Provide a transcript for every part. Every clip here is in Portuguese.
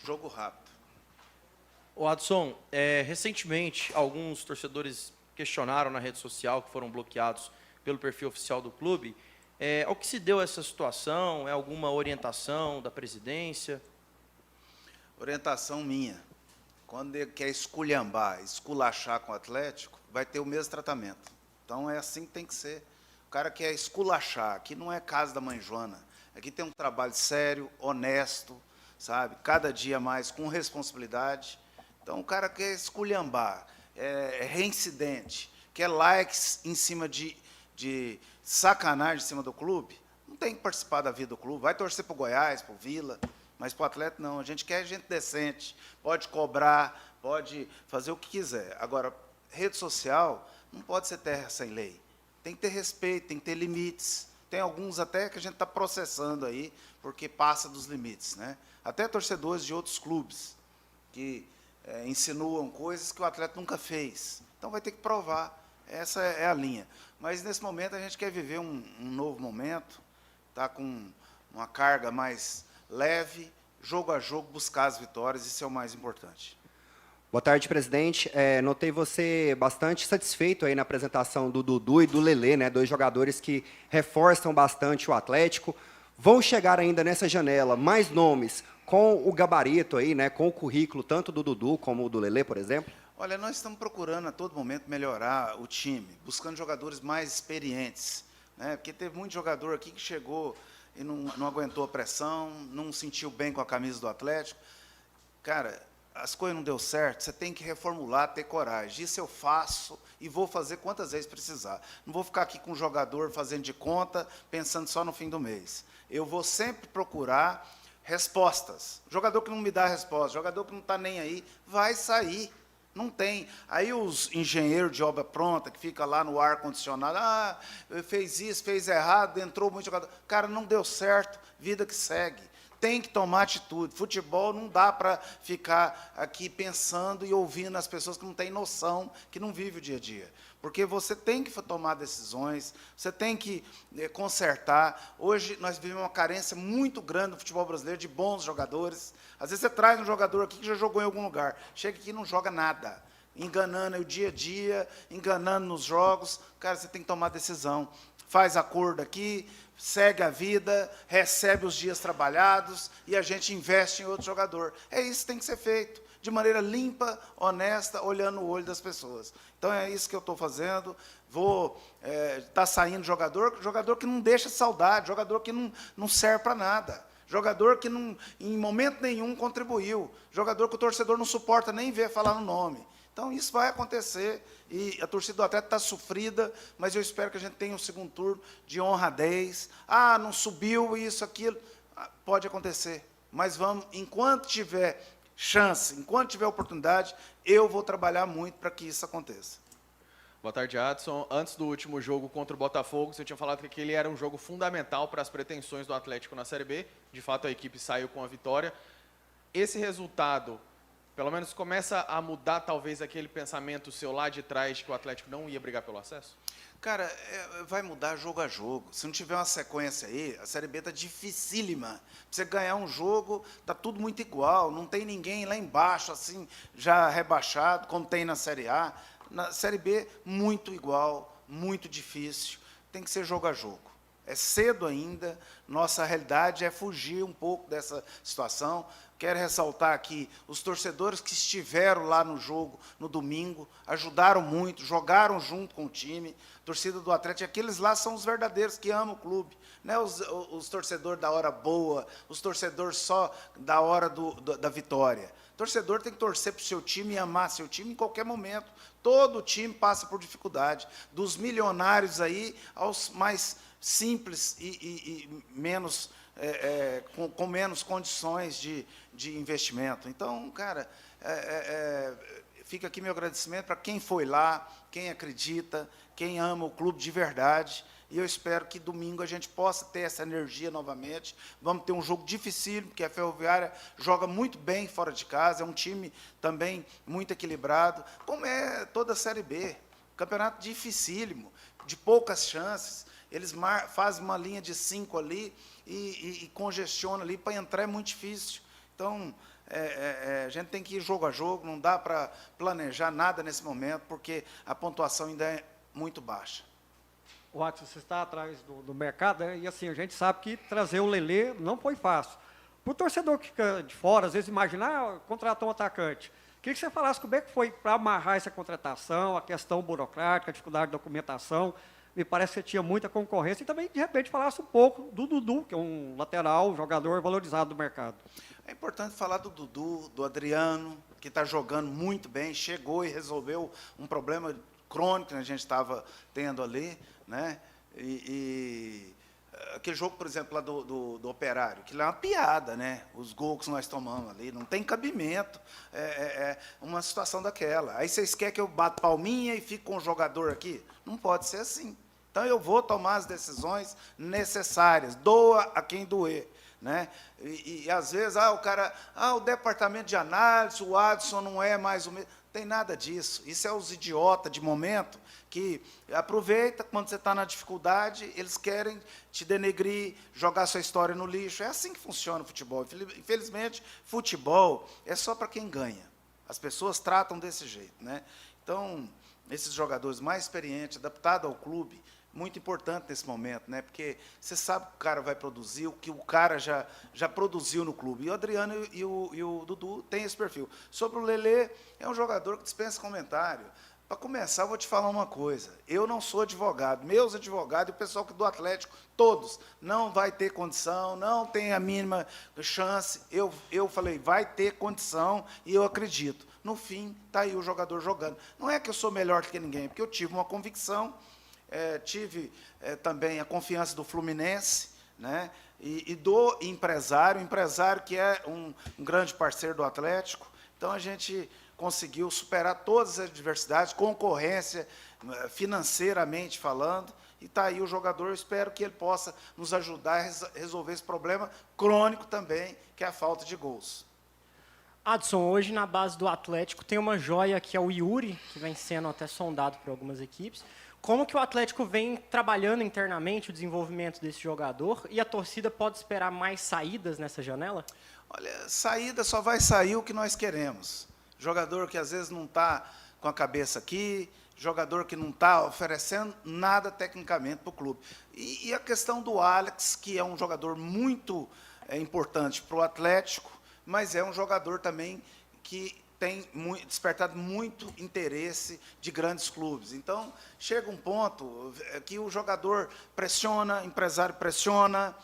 Jogo rápido. O Adson, recentemente, alguns torcedores questionaram na rede social que foram bloqueados pelo perfil oficial do clube. Ao que se deu essa situação? É alguma orientação da presidência? Orientação minha. Quando ele quer esculhambar, esculachar com o Atlético, vai ter o mesmo tratamento. Então, é assim que tem que ser. O cara quer esculachar. Aqui não é casa da mãe Joana. Aqui tem um trabalho sério, honesto, sabe? Cada dia mais com responsabilidade. Então, o cara quer esculhambar, é reincidente, quer likes em cima de sacanagem em cima do clube, não tem que participar da vida do clube. Vai torcer para o Goiás, para o Vila, mas para o Atlético não. A gente quer gente decente, pode cobrar, pode fazer o que quiser. Agora, rede social não pode ser terra sem lei. Tem que ter respeito, tem que ter limites. Tem alguns até que a gente está processando aí, porque passa dos limites, né? Até torcedores de outros clubes que insinuam coisas que o Atlético nunca fez. Então, vai ter que provar. Essa é a linha. Mas, nesse momento, a gente quer viver um novo momento, tá com uma carga mais leve, jogo a jogo, buscar as vitórias, isso é o mais importante. Boa tarde, presidente. Notei você bastante satisfeito aí na apresentação do Dudu e do Lelê, né, dois jogadores que reforçam bastante o Atlético. Vão chegar ainda nessa janela mais nomes com o gabarito aí, né, com o currículo tanto do Dudu como o do Lelê, por exemplo? Olha, nós estamos procurando a todo momento melhorar o time, buscando jogadores mais experientes, né? Porque teve muito jogador aqui que chegou e não aguentou a pressão, não sentiu bem com a camisa do Atlético. Cara, as coisas não deu certo, você tem que reformular, ter coragem. Isso eu faço e vou fazer quantas vezes precisar. Não vou ficar aqui com o jogador fazendo de conta, pensando só no fim do mês. Eu vou sempre procurar respostas. Jogador que não me dá resposta, jogador que não está nem aí, vai sair. Não tem. Aí os engenheiros de obra pronta, que fica lá no ar-condicionado, fez isso, fez errado, entrou muito jogador. Cara, não deu certo, vida que segue. Tem que tomar atitude. Futebol não dá para ficar aqui pensando e ouvindo as pessoas que não têm noção, que não vivem o dia a dia. Porque você tem que tomar decisões, você tem que consertar. Hoje nós vivemos uma carência muito grande no futebol brasileiro de bons jogadores. Às vezes você traz um jogador aqui que já jogou em algum lugar, chega aqui e não joga nada, enganando o dia a dia, enganando nos jogos. Cara, você tem que tomar decisão. Faz acordo aqui, segue a vida, recebe os dias trabalhados e a gente investe em outro jogador. É isso que tem que ser feito, de maneira limpa, honesta, olhando o olho das pessoas. Então, é isso que eu estou fazendo. Vou tá saindo jogador que não deixa saudade, jogador que não serve para nada, jogador que não, em momento nenhum contribuiu, jogador que o torcedor não suporta nem ver falar no nome. Então, isso vai acontecer, e a torcida do Atlético está sofrida, mas eu espero que a gente tenha um segundo turno de honradez. Não subiu isso, aquilo. Pode acontecer, mas vamos, enquanto tiver chance, enquanto tiver oportunidade, eu vou trabalhar muito para que isso aconteça. Boa tarde, Adson. Antes do último jogo contra o Botafogo, você tinha falado que aquele era um jogo fundamental para as pretensões do Atlético na Série B. De fato, a equipe saiu com a vitória. Esse resultado, pelo menos, começa a mudar, talvez, aquele pensamento seu lá de trás de que o Atlético não ia brigar pelo acesso? Cara, vai mudar jogo a jogo. Se não tiver uma sequência aí, a Série B está dificílima. Pra você ganhar um jogo, está tudo muito igual. Não tem ninguém lá embaixo, assim, já rebaixado, como tem na Série A. Na Série B, muito igual, muito difícil. Tem que ser jogo a jogo. É cedo ainda, nossa realidade é fugir um pouco dessa situação. Quero ressaltar aqui, os torcedores que estiveram lá no jogo, no domingo, ajudaram muito, jogaram junto com o time. A torcida do Atlético, aqueles lá são os verdadeiros que amam o clube. Não é os torcedores da hora boa, os torcedores só da hora da vitória. O torcedor tem que torcer para o seu time e amar seu time em qualquer momento. Todo time passa por dificuldade, dos milionários aí aos mais simples e menos, com menos condições de investimento. Então, cara, fica aqui meu agradecimento para quem foi lá, quem acredita, quem ama o clube de verdade. E eu espero que domingo a gente possa ter essa energia novamente. Vamos ter um jogo dificílimo, porque a Ferroviária joga muito bem fora de casa, é um time também muito equilibrado, como é toda a Série B. Campeonato dificílimo, de poucas chances. Eles fazem uma linha de 5 ali e congestionam ali, para entrar é muito difícil. Então, a gente tem que ir jogo a jogo, não dá para planejar nada nesse momento, porque a pontuação ainda é muito baixa. Watson, você está atrás do mercado, né? E assim, a gente sabe que trazer o Lelê não foi fácil. Para o torcedor que fica de fora, às vezes imaginar, contratou um atacante. Queria que você falasse como é que foi para amarrar essa contratação, a questão burocrática, a dificuldade de documentação. Me parece que você tinha muita concorrência. E também, de repente, falasse um pouco do Dudu, que é um lateral, um jogador valorizado do mercado. É importante falar do Dudu, do Adriano, que está jogando muito bem, chegou e resolveu um problema crônico que a gente estava tendo ali, né? Aquele jogo, por exemplo, lá do Operário, que lá é uma piada, né? Os gols que nós tomamos ali, não tem cabimento, uma situação daquela. Aí vocês querem que eu bata palminha e fique com o jogador aqui? Não pode ser assim. Então, eu vou tomar as decisões necessárias, doa a quem doer. Né? Às vezes, o departamento de análise, o Adson não é mais o mesmo. Tem nada disso. Isso é os idiotas de momento que aproveita quando você está na dificuldade, eles querem te denegrir, jogar sua história no lixo. É assim que funciona o futebol. Infelizmente, futebol é só para quem ganha. As pessoas tratam desse jeito. Né? Então, esses jogadores mais experientes, adaptados ao clube, muito importante nesse momento, né? Porque você sabe que o cara vai produzir, o que o cara já produziu no clube. E o Adriano e o Dudu têm esse perfil. Sobre o Lelê, é um jogador que dispensa comentário. Para começar, eu vou te falar uma coisa. Eu não sou advogado. Meus advogados e o pessoal do Atlético, todos, não vai ter condição, não tem a mínima chance. Eu falei, vai ter condição e eu acredito. No fim, está aí o jogador jogando. Não é que eu sou melhor que ninguém, é porque eu tive uma convicção. Tive também a confiança do Fluminense, né, e do empresário que é um grande parceiro do Atlético. Então, a gente conseguiu superar todas as adversidades, concorrência, financeiramente falando, e está aí o jogador. Eu espero que ele possa nos ajudar a resolver esse problema crônico também, que é a falta de gols. Adson, hoje na base do Atlético tem uma joia que é o Yuri, que vem sendo até sondado por algumas equipes. Como que o Atlético vem trabalhando internamente o desenvolvimento desse jogador e a torcida pode esperar mais saídas nessa janela? Olha, saída só vai sair o que nós queremos. Jogador que às vezes não está com a cabeça aqui, jogador que não está oferecendo nada tecnicamente para o clube. E a questão do Alex, que é um jogador muito importante para o Atlético, mas é um jogador também que tem despertado muito interesse de grandes clubes. Então, chega um ponto que o jogador pressiona, o empresário pressiona,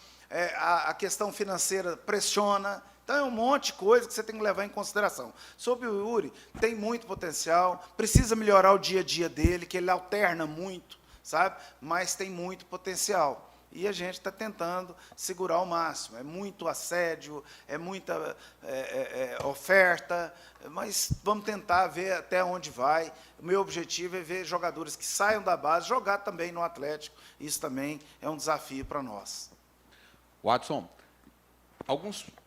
a questão financeira pressiona. Então, é um monte de coisa que você tem que levar em consideração. Sobre o Yuri, tem muito potencial, precisa melhorar o dia a dia dele, que ele alterna muito, sabe? Mas tem muito potencial. E a gente está tentando segurar ao máximo. É muito assédio, é muita oferta, mas vamos tentar ver até onde vai. O meu objetivo é ver jogadores que saiam da base, jogar também no Atlético. Isso também é um desafio para nós. Watson,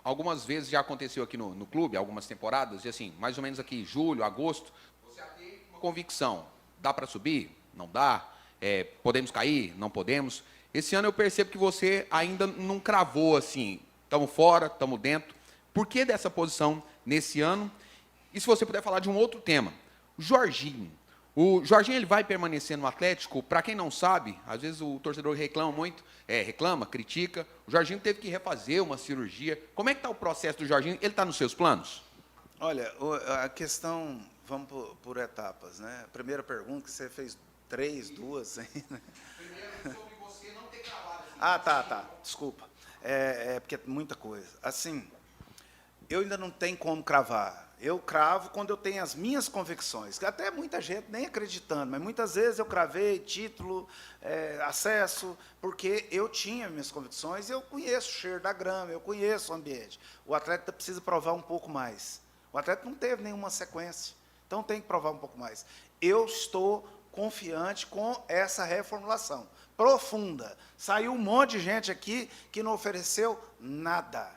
algumas vezes já aconteceu aqui no clube, algumas temporadas, e assim, mais ou menos aqui, julho, agosto, você já tem uma convicção. Dá para subir? Não dá? Podemos cair? Não podemos? Esse ano eu percebo que você ainda não cravou assim, estamos fora, estamos dentro. Por que dessa posição nesse ano? E se você puder falar de um outro tema, o Jorginho. O Jorginho ele vai permanecer no Atlético? Para quem não sabe, às vezes o torcedor reclama muito, critica. O Jorginho teve que refazer uma cirurgia. Como é que está o processo do Jorginho? Ele está nos seus planos? Olha, a questão, vamos por etapas, né? A primeira pergunta que você fez 2 ainda. Primeiro sobre você não ter cravado. Tá. Desculpa. Porque é muita coisa. Assim, eu ainda não tenho como cravar. Eu cravo quando eu tenho as minhas convicções. Até muita gente nem acreditando, mas muitas vezes eu cravei título, acesso, porque eu tinha minhas convicções e eu conheço o cheiro da grama, eu conheço o ambiente. O atleta precisa provar um pouco mais. O atleta não teve nenhuma sequência, então tem que provar um pouco mais. Eu estou confiante com essa reformulação profunda. Saiu um monte de gente aqui que não ofereceu nada.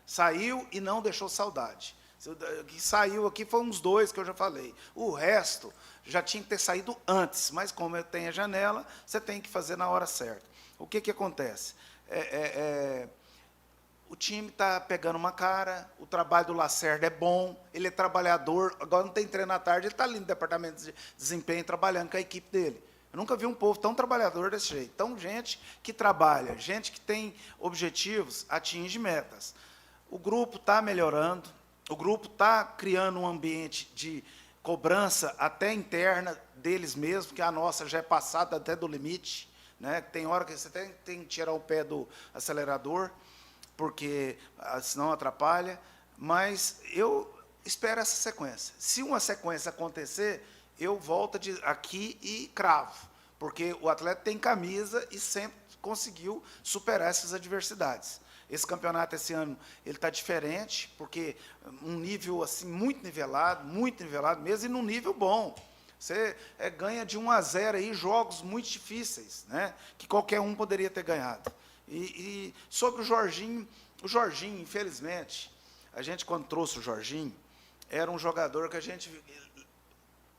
Saiu e não deixou saudade. O que saiu aqui foi uns 2 que eu já falei. O resto já tinha que ter saído antes, mas como eu tenho a janela, você tem que fazer na hora certa. O que acontece? o time está pegando uma cara, o trabalho do Lacerda é bom, ele é trabalhador, agora não tem treino à tarde, ele está ali no departamento de desempenho trabalhando com a equipe dele. Eu nunca vi um povo tão trabalhador desse jeito. Então, gente que trabalha, gente que tem objetivos, atinge metas. O grupo está melhorando, o grupo está criando um ambiente de cobrança até interna deles mesmos, que a nossa já é passada até do limite, né? Tem hora que você tem que tirar o pé do acelerador, porque senão atrapalha, mas eu espero essa sequência. Se uma sequência acontecer, eu volto aqui e cravo, porque o atleta tem camisa e sempre conseguiu superar essas adversidades. Esse campeonato esse ano ele está diferente, porque um nível assim muito nivelado mesmo, e num nível bom. Você ganha de 1-0 aí jogos muito difíceis, né? Que qualquer um poderia ter ganhado. E sobre o Jorginho, infelizmente, a gente, quando trouxe o Jorginho, era um jogador que a gente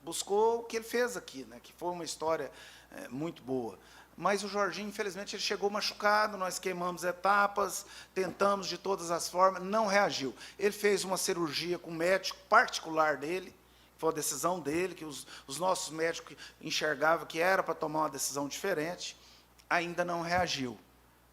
buscou o que ele fez aqui, né? Que foi uma história muito boa. Mas o Jorginho, infelizmente, ele chegou machucado, nós queimamos etapas, tentamos de todas as formas, não reagiu. Ele fez uma cirurgia com o médico particular dele, foi a decisão dele, que os nossos médicos enxergavam que era para tomar uma decisão diferente, ainda não reagiu.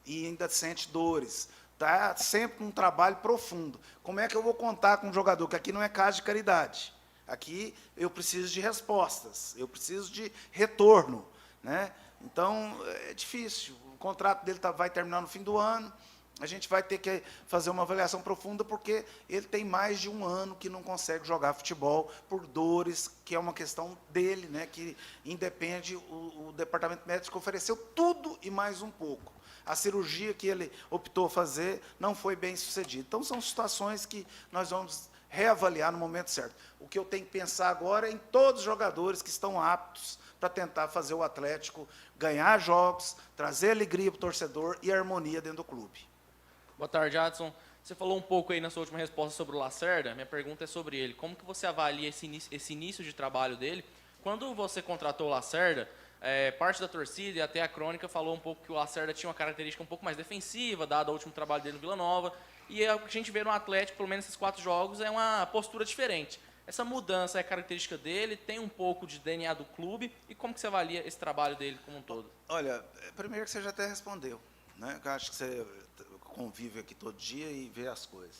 E ainda sente dores. Está sempre num trabalho profundo. Como é que eu vou contar com um jogador? Que aqui não é casa de caridade. Aqui eu preciso de respostas, eu preciso de retorno, né? Então, é difícil. O contrato dele vai terminar no fim do ano. A gente vai ter que fazer uma avaliação profunda, porque ele tem mais de 1 ano que não consegue jogar futebol por dores, que é uma questão dele, né, que independe, o departamento médico ofereceu tudo e mais um pouco. A cirurgia que ele optou fazer não foi bem sucedida. Então, são situações que nós vamos reavaliar no momento certo. O que eu tenho que pensar agora é em todos os jogadores que estão aptos para tentar fazer o Atlético ganhar jogos, trazer alegria para o torcedor e harmonia dentro do clube. Boa tarde, Adson. Você falou um pouco aí na sua última resposta sobre o Lacerda. Minha pergunta é sobre ele. Como que você avalia esse início de trabalho dele? Quando você contratou o Lacerda, parte da torcida e até a crônica falou um pouco que o Lacerda tinha uma característica um pouco mais defensiva, dado o último trabalho dele no Vila Nova. E o que a gente vê no Atlético, pelo menos esses 4 jogos, é uma postura diferente. Essa mudança é característica dele? Tem um pouco de DNA do clube? E como que você avalia esse trabalho dele como um todo? Olha, primeiro que você já até respondeu, né? Eu acho que você convive aqui todo dia e vê as coisas.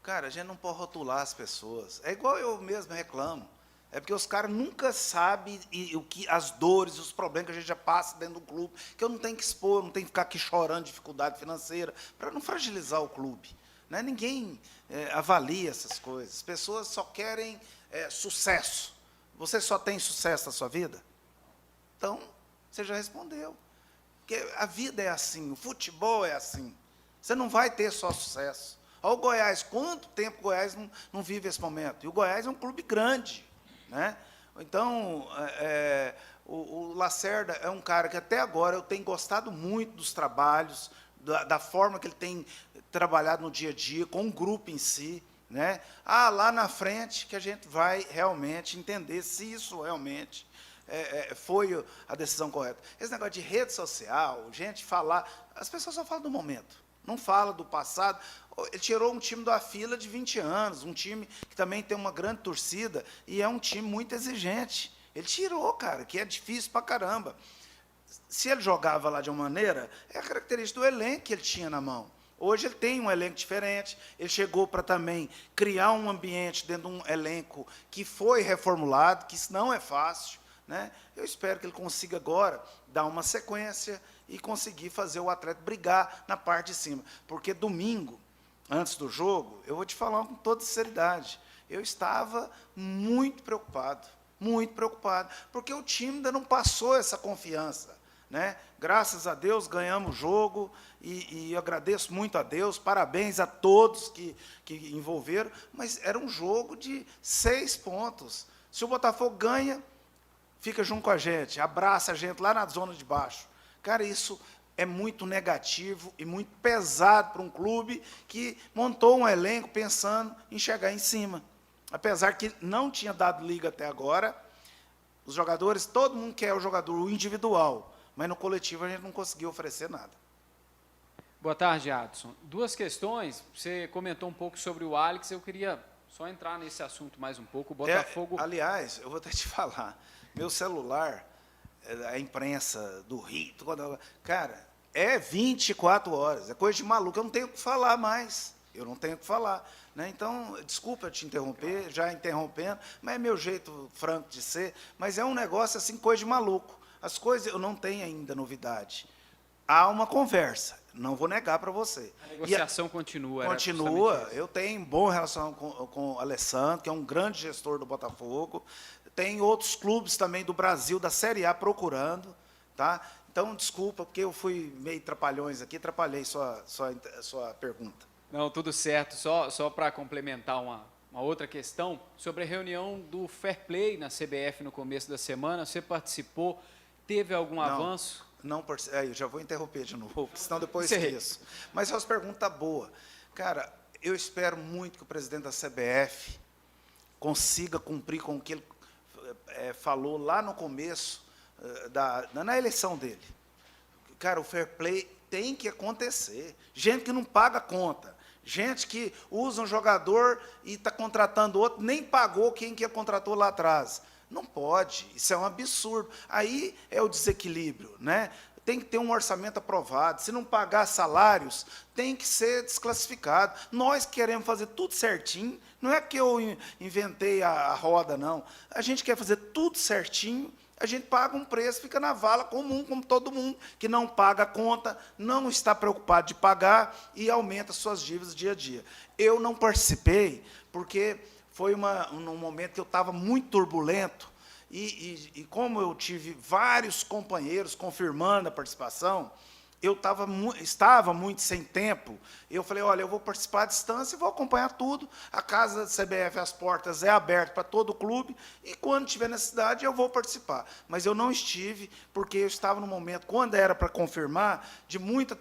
Cara, a gente não pode rotular as pessoas. É igual eu mesmo reclamo. É porque os caras nunca sabem as dores, os problemas que a gente já passa dentro do clube, que eu não tenho que expor, não tenho que ficar aqui chorando dificuldade financeira, para não fragilizar o clube. Né? Ninguém avalia essas coisas. As pessoas só querem sucesso. Você só tem sucesso na sua vida? Então, você já respondeu. Porque a vida é assim, o futebol é assim. Você não vai ter só sucesso. Olha o Goiás, quanto tempo o Goiás não vive esse momento? E o Goiás é um clube grande. Né? Então, o Lacerda é um cara que até agora eu tenho gostado muito dos trabalhos, da forma que ele tem trabalhado no dia a dia, com o grupo em si. Né? Lá na frente que a gente vai realmente entender se isso realmente foi a decisão correta. Esse negócio de rede social, gente falar, as pessoas só falam do momento, não falam do passado. Ele tirou um time da fila de 20 anos, um time que também tem uma grande torcida e é um time muito exigente. Ele tirou, cara, que é difícil pra caramba. Se ele jogava lá de uma maneira, é a característica do elenco que ele tinha na mão. Hoje ele tem um elenco diferente, ele chegou para também criar um ambiente dentro de um elenco que foi reformulado, que isso não é fácil. Né? Eu espero que ele consiga agora dar uma sequência e conseguir fazer o Atlético brigar na parte de cima. Porque domingo, antes do jogo, eu vou te falar com toda sinceridade, eu estava muito preocupado, porque o time ainda não passou essa confiança. Né? Graças a Deus ganhamos o jogo e eu agradeço muito a Deus, parabéns a todos que envolveram, mas era um jogo de 6 pontos. Se o Botafogo ganha, fica junto com a gente, abraça a gente lá na zona de baixo. Cara, isso é muito negativo e muito pesado para um clube que montou um elenco pensando em chegar em cima. Apesar que não tinha dado liga até agora, os jogadores, todo mundo quer o jogador individual, mas no coletivo a gente não conseguiu oferecer nada. Boa tarde, Adson. Duas questões. Você comentou um pouco sobre o Alex, eu queria só entrar nesse assunto mais um pouco. O Botafogo... Aliás, eu vou até te falar, meu celular, a imprensa do Rio, cara, é 24 horas, é coisa de maluco, eu não tenho o que falar mais, eu não tenho o que falar. Né? Então, desculpa te interromper, já interrompendo, mas é meu jeito franco de ser, mas é um negócio assim, coisa de maluco. As coisas, eu não tenho ainda novidade. Há uma conversa, não vou negar para você. A negociação continua. Continua. Eu tenho bom relação com o Alessandro, que é um grande gestor do Botafogo. Tem outros clubes também do Brasil, da Série A, procurando. Tá? Então, desculpa, porque eu fui meio trapalhões aqui, atrapalhei sua pergunta. Não, tudo certo. Só para complementar uma outra questão, sobre a reunião do Fair Play na CBF no começo da semana, você participou, teve algum avanço? Não, eu já vou interromper de novo, porque senão depois esqueço. Mas é uma pergunta boa. Cara, eu espero muito que o presidente da CBF consiga cumprir com o que ele falou lá no começo, na eleição dele. Cara, o fair play tem que acontecer. Gente que não paga conta. Gente que usa um jogador e está contratando outro, nem pagou quem que contratou lá atrás. Não pode, isso é um absurdo. Aí é o desequilíbrio, né? Tem que ter um orçamento aprovado. Se não pagar salários, tem que ser desclassificado. Nós queremos fazer tudo certinho. Não é que eu inventei a roda, não. A gente quer fazer tudo certinho. A gente paga um preço, fica na vala comum, como todo mundo, que não paga a conta, não está preocupado de pagar e aumenta suas dívidas dia a dia. Eu não participei, porque foi num momento que eu estava muito turbulento, e como eu tive vários companheiros confirmando a participação, eu estava muito sem tempo. Eu falei, olha, eu vou participar à distância e vou acompanhar tudo. A casa da CBF, as portas é aberta para todo o clube, e quando tiver necessidade, eu vou participar. Mas eu não estive, porque eu estava no momento, quando era para confirmar, de muita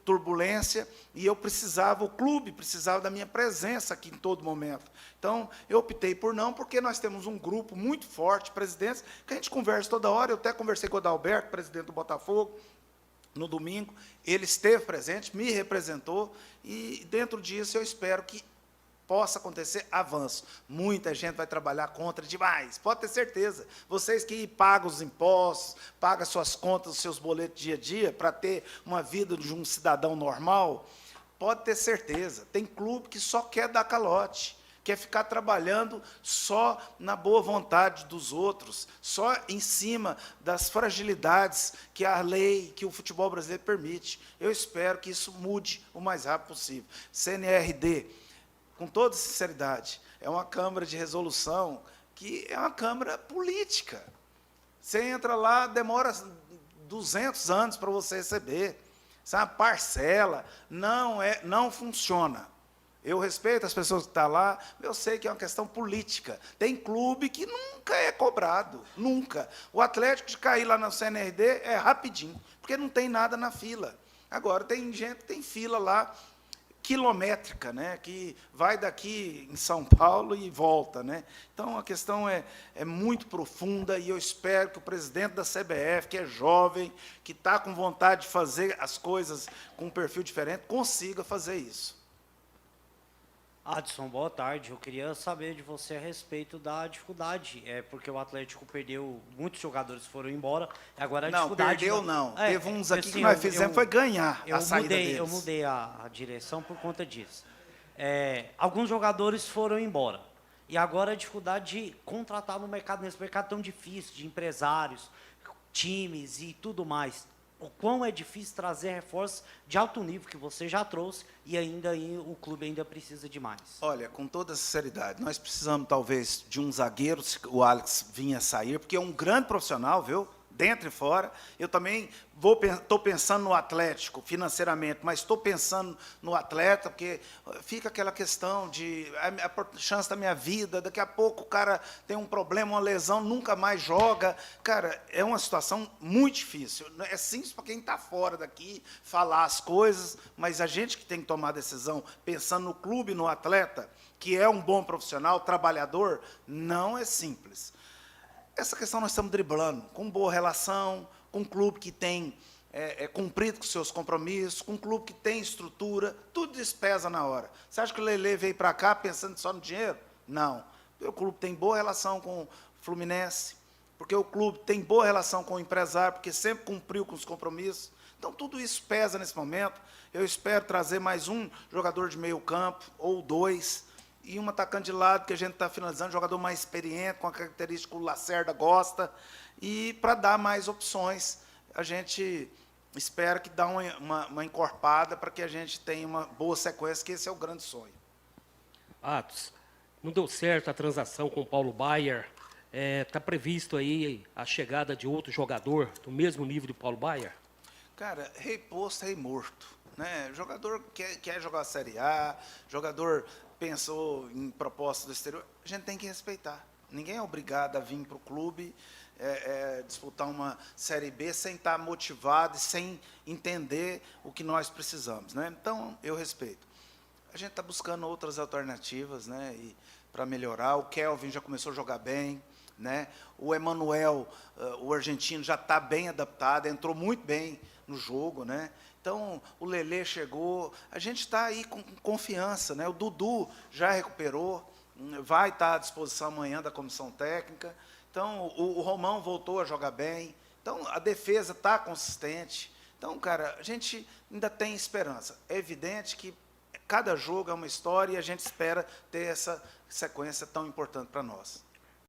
turbulência, e eu precisava, o clube precisava da minha presença aqui em todo momento. Então, eu optei por não, porque nós temos um grupo muito forte, presidentes, que a gente conversa toda hora. Eu até conversei com o Adalberto, presidente do Botafogo, no domingo, ele esteve presente, me representou, e dentro disso eu espero que possa acontecer avanço. Muita gente vai trabalhar contra demais, pode ter certeza. Vocês que pagam os impostos, pagam suas contas, os seus boletos dia a dia, para ter uma vida de um cidadão normal, pode ter certeza. Tem clube que só quer dar calote, quer ficar trabalhando só na boa vontade dos outros, só em cima das fragilidades que a lei, que o futebol brasileiro permite. Eu espero que isso mude o mais rápido possível. CNRD, com toda sinceridade, é uma Câmara de Resolução que é uma Câmara política. Você entra lá, demora 200 anos para você receber. Isso é uma parcela, não funciona. Eu respeito as pessoas que estão lá, eu sei que é uma questão política. Tem clube que nunca é cobrado, nunca. O Atlético, de cair lá no CNRD, é rapidinho, porque não tem nada na fila. Agora, tem gente que tem fila lá, quilométrica, né, que vai daqui em São Paulo e volta. Né? Então, a questão é muito profunda, e eu espero que o presidente da CBF, que é jovem, que está com vontade de fazer as coisas com um perfil diferente, consiga fazer isso. Adson, boa tarde. Eu queria saber de você a respeito da dificuldade, porque o Atlético perdeu, muitos jogadores foram embora, e agora a dificuldade... Não, perdeu não. Teve uns aqui que nós fizemos, foi ganhar a saída deles. Eu mudei a direção por conta disso. Alguns jogadores foram embora, e agora a dificuldade de contratar nesse mercado tão difícil, de empresários, times e tudo mais. O quão é difícil trazer reforços de alto nível que você já trouxe, e ainda o clube ainda precisa de mais. Olha, com toda sinceridade, nós precisamos talvez de um zagueiro, se o Alex vinha sair, porque é um grande profissional, viu? Dentro e fora. Eu também estou pensando no Atlético financeiramente, mas estou pensando no atleta, porque fica aquela questão de a chance da minha vida, daqui a pouco o cara tem um problema, uma lesão, nunca mais joga. Cara, é uma situação muito difícil. É simples para quem está fora daqui falar as coisas, mas a gente que tem que tomar a decisão, pensando no clube, no atleta, que é um bom profissional, trabalhador, não é simples. Essa questão nós estamos driblando, com boa relação, com um clube que tem cumprido com seus compromissos, com um clube que tem estrutura, tudo isso pesa na hora. Você acha que o Lelê veio para cá pensando só no dinheiro? Não. Porque o clube tem boa relação com o Fluminense, porque o clube tem boa relação com o empresário, porque sempre cumpriu com os compromissos. Então, tudo isso pesa nesse momento. Eu espero trazer mais um jogador de meio campo, ou 2, e um atacante de lado, que a gente está finalizando, jogador mais experiente, com a característica que o Lacerda gosta, e para dar mais opções, a gente espera que dá uma encorpada para que a gente tenha uma boa sequência, que esse é o grande sonho. Atos, não deu certo a transação com o Paulo Baier. Está previsto aí a chegada de outro jogador do mesmo nível do Paulo Baier? Cara, rei posto, rei morto. Né? Jogador quer jogar a Série A, jogador pensou em proposta do exterior, a gente tem que respeitar. Ninguém é obrigado a vir para o clube disputar uma Série B sem estar motivado e sem entender o que nós precisamos. Né? Então, eu respeito. A gente está buscando outras alternativas, né, para melhorar. O Kelvin já começou a jogar bem. Né? O Emanuel, o argentino, já está bem adaptado, entrou muito bem no jogo. Né? Então, o Lelê chegou, a gente está aí com confiança. Né? O Dudu já recuperou, vai estar à disposição amanhã da comissão técnica. Então, o Romão voltou a jogar bem. Então, a defesa está consistente. Então, cara, a gente ainda tem esperança. É evidente que cada jogo é uma história e a gente espera ter essa sequência tão importante para nós.